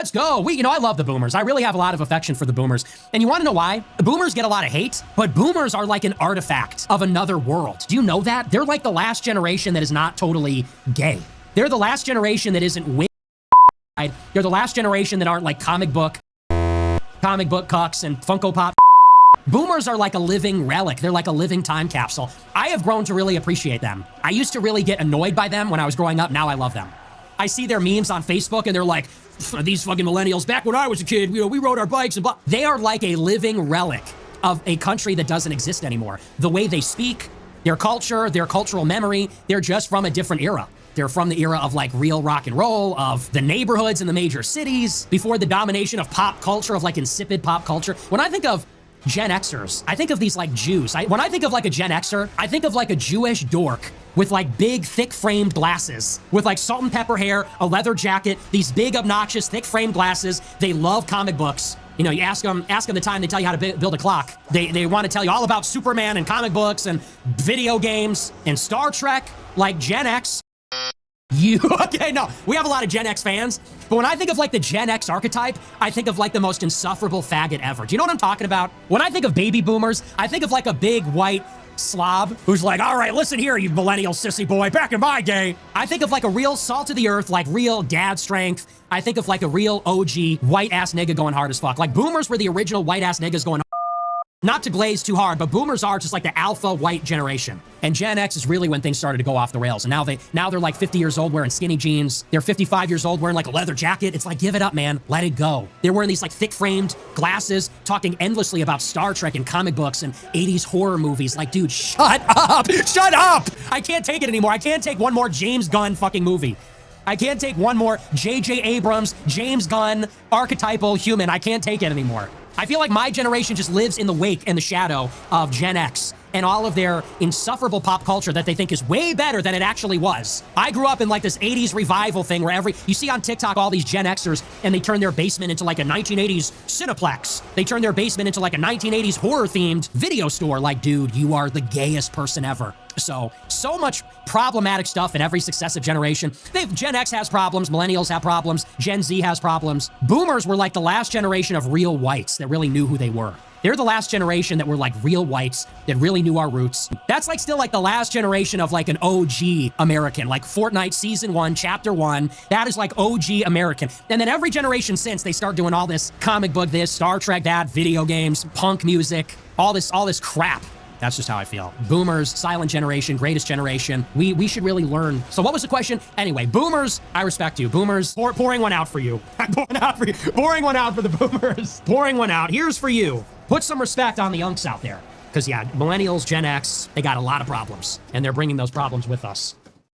Let's go. I love the boomers. I really have a lot of affection for the boomers. And you want to know why? The boomers get a lot of hate, but boomers are like an artifact of another world. Do you know that? They're like the last generation that is not totally gay. They're the last generation that isn't win. They're the last generation that aren't like comic book cucks and Funko Pop. Boomers are like a living relic. They're like a living time capsule. I have grown to really appreciate them. I used to really get annoyed by them when I was growing up. Now I love them. I see their memes on Facebook and they're like, these fucking millennials, back when I was a kid, we rode our bikes and blah. They are like a living relic of a country that doesn't exist anymore. The way they speak, their culture, their cultural memory, they're just from a different era. They're from the era of like real rock and roll, of the neighborhoods in the major cities, before the domination of pop culture, of like insipid pop culture. When I think of Gen Xers, I think of these like Jews. When I think of like a Gen Xer, I think of like a Jewish dork with like big, thick framed glasses, with like salt and pepper hair, a leather jacket, these big, obnoxious, thick framed glasses. They love comic books. You know, you ask them the time, they tell you how to build a clock. They want to tell you all about Superman and comic books and video games and Star Trek, like Gen X. Okay, no, we have a lot of Gen X fans, but when I think of like the Gen X archetype, I think of like the most insufferable faggot ever. Do you know what I'm talking about? When I think of baby boomers, I think of like a big white slob who's like, all right, listen here, you millennial sissy boy, back in my day. I think of like a real salt of the earth, like real dad strength. I think of like a real OG white ass nigga going hard as fuck. Like boomers were the original white ass niggas going hard. Not to glaze too hard, but boomers are just like the alpha white generation. And Gen X is really when things started to go off the rails. And now they're like 50 years old wearing skinny jeans. They're 55 years old wearing like a leather jacket. It's like, give it up, man. Let it go. They're wearing these like thick framed glasses, talking endlessly about Star Trek and comic books and 80s horror movies. Like, dude, shut up. Shut up. I can't take it anymore. I can't take one more James Gunn fucking movie. I can't take one more J.J. Abrams, James Gunn, archetypal human. I can't take it anymore. I feel like my generation just lives in the wake and the shadow of Gen X and all of their insufferable pop culture that they think is way better than it actually was. I grew up in like this 80s revival thing where you see on TikTok all these Gen Xers and they turn their basement into like a 1980s Cineplex. They turn their basement into like a 1980s horror-themed video store. Like, dude, you are the gayest person ever. So much problematic stuff in every successive generation. Gen X has problems, millennials have problems, Gen Z has problems. Boomers were like the last generation of real whites that really knew who they were. They're the last generation that were like real whites that really knew our roots. That's like still like the last generation of like an OG American, like Fortnite Season 1, Chapter 1. That is like OG American. And then every generation since, they start doing all this comic book this, Star Trek that, video games, punk music, all this crap. That's just how I feel. Boomers, silent generation, greatest generation. We should really learn. So what was the question? Anyway, boomers, I respect you. Boomers, pouring one out for you. Pouring one out for the boomers. Pouring one out. Here's for you. Put some respect on the unks out there. Because yeah, millennials, Gen X, they got a lot of problems. And they're bringing those problems with us.